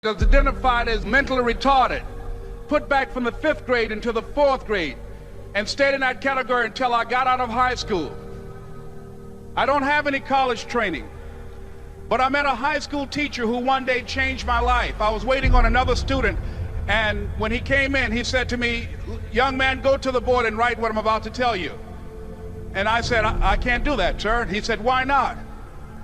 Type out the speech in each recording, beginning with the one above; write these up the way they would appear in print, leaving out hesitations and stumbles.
is identified as mentally retarded, put back from the 5th grade into the 4th grade, and stayed in that category until I got out of high school. I don't have any college training, but I met a high school teacher who one day changed my life. I was waiting on another student, and when he came in, he said to me, "Young man, go to the board and write what I'm about to tell you." And I said, I can't do that, sir. He said, "Why not?"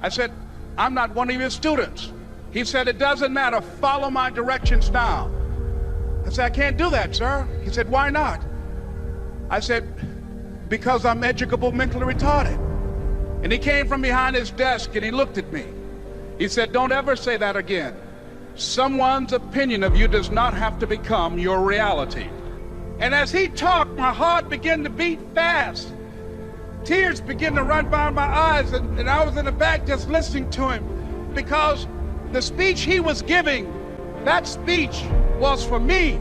I said, "I'm not one of your students." He said, "It doesn't matter, follow my directions now." I said, "I can't do that, sir." He said, "Why not?" I said, "Because I'm educable mentally retarded." And he came from behind his desk and he looked at me. He said, "Don't ever say that again. Someone's opinion of you does not have to become your reality." And as he talked, my heart began to beat fast. Tears began to run down my eyes, and I was in the back just listening to him, because the speech he was giving, that speech was for me.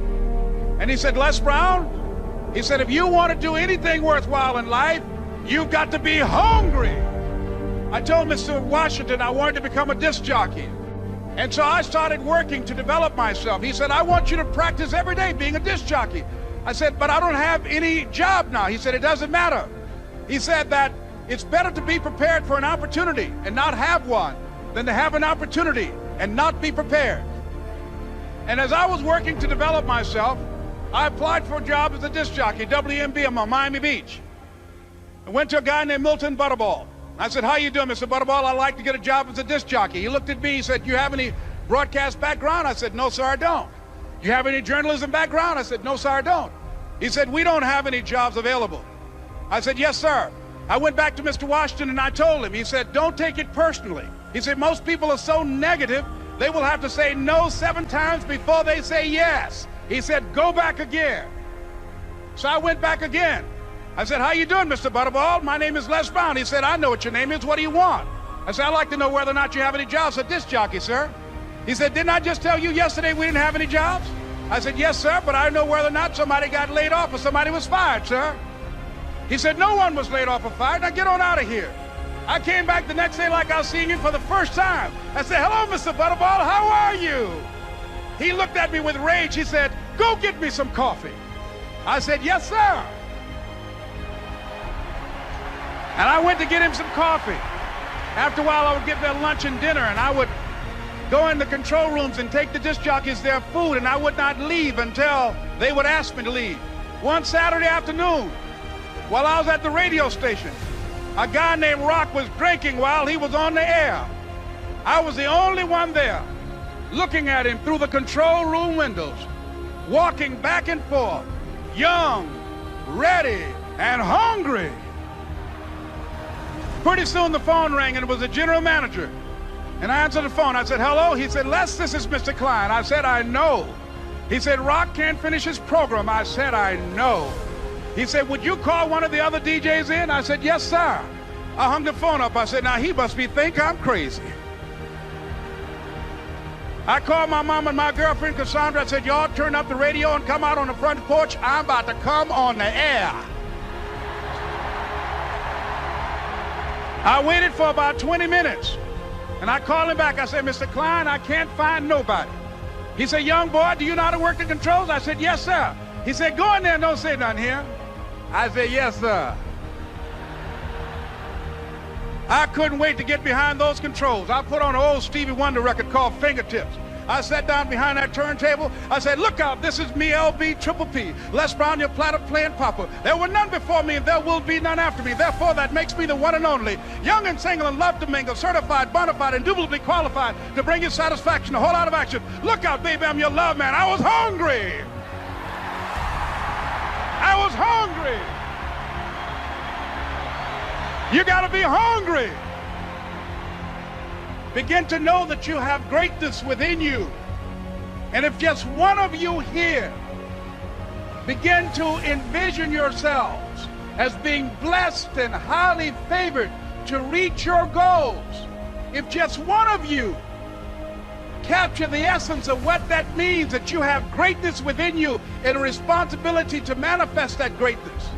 And he said, "Les Brown," he said, "if you want to do anything worthwhile in life, you've got to be hungry." I told Mr. Washington I wanted to become a disc jockey. And so I started working to develop myself. He said, "I want you to practice every day being a disc jockey." I said, "But I don't have any job now." He said, "It doesn't matter." He said that it's better to be prepared for an opportunity and not have one than to have an opportunity and not be prepared. And as I was working to develop myself, I applied for a job as a disc jockey, WMBM on Miami Beach. I went to a guy named Milton Butterball. I said, "How you doing, Mr. Butterball? I'd like to get a job as a disc jockey." He looked at me, he said, "You have any broadcast background?" I said, "No, sir, I don't." "You have any journalism background?" I said, "No, sir, I don't." He said, "We don't have any jobs available." I said, "Yes, sir." I went back to Mr. Washington and I told him. He said, "Don't take it personally." He said, "Most people are so negative, they will have to say no 7 times before they say yes." He said, "Go back again." So I went back again. I said, "How you doing, Mr. Butterball? My name is Les Brown." He said, "I know what your name is. What do you want?" I said, "I'd like to know whether or not you have any jobs as a disc jockey, sir." He said, "Didn't I just tell you yesterday we didn't have any jobs?" I said, "Yes, sir, but I know whether or not somebody got laid off or somebody was fired, sir." He said, "No one was laid off or fired. Now get on out of here." I came back the next day like I was seeing him for the first time. I said, "Hello, Mr. Butterball, how are you?" He looked at me with rage. He said, "Go get me some coffee." I said, "Yes, sir." And I went to get him some coffee. After a while, I would get their lunch and dinner, and I would go in the control rooms and take the disc jockeys their food, and I would not leave until they would ask me to leave. One Saturday afternoon, while I was at the radio station, a guy named Rock was drinking while he was on the air. I was the only one there, looking at him through the control room windows, walking back and forth, young, ready, and hungry. Pretty soon the phone rang, and it was the general manager. And I answered the phone. I said, "Hello?" He said, "Les, this is Mr. Klein." I said, "I know." He said, "Rock can't finish his program." I said, "I know." He said, "Would you call one of the other DJs in?" I said, "Yes, sir." I hung the phone up. I said, "Now he must think I'm crazy." I called my mom and my girlfriend, Cassandra. I said, "Y'all turn up the radio and come out on the front porch. I'm about to come on the air." I waited for about 20 minutes, and I called him back. I said, "Mr. Klein, I can't find nobody." He said, "Young boy, do you know how to work the controls?" I said, "Yes, sir." He said, "Go in there and don't say nothing here." I said, "Yes, sir." I couldn't wait to get behind those controls. I put on an old Stevie Wonder record called Fingertips. I sat down behind that turntable. I said, "Look out, this is me, LB Triple P, Les Brown, your platter playing papa. There were none before me, and there will be none after me. Therefore, that makes me the one and only. Young and single and love to mingle, certified, bona fide, indubitably qualified to bring you satisfaction, a whole lot of action. Look out, baby, I'm your love man." I was hungry. I was hungry. You gotta be hungry. Begin to know that you have greatness within you. And if just one of you here begin to envision yourselves as being blessed and highly favored to reach your goals, if just one of you capture the essence of what that means, that you have greatness within you and a responsibility to manifest that greatness,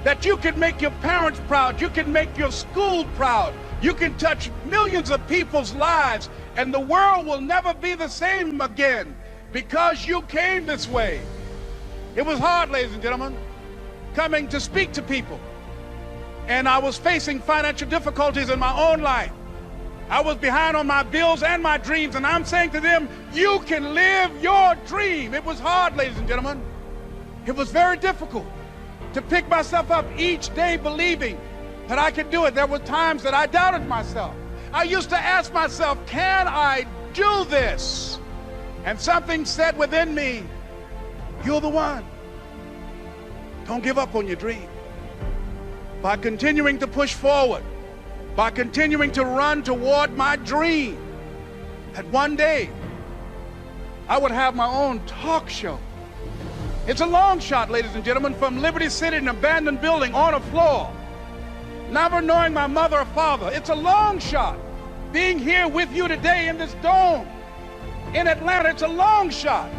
that you can make your parents proud, you can make your school proud, you can touch millions of people's lives And the world will never be the same again because you came this way. It was hard, ladies and gentlemen, coming to speak to people. And I was facing financial difficulties in my own life. I was behind on my bills and my dreams, and I'm saying to them, you can live your dream. It was hard, ladies and gentlemen. It was very difficult to pick myself up each day believing that I could do it. There were times that I doubted myself. I used to ask myself, can I do this? And something said within me, you're the one. Don't give up on your dream. By continuing to push forward, by continuing to run toward my dream, that one day I would have my own talk show. It's a long shot, ladies and gentlemen, from Liberty City, an abandoned building on a floor, never knowing my mother or father. It's a long shot. Being here with you today in this dome in Atlanta, it's a long shot.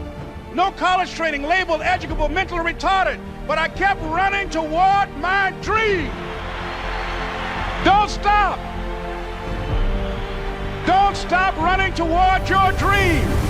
No college training, labeled educable, mentally retarded, but I kept running toward my dream. Don't stop. Don't stop running toward your dream.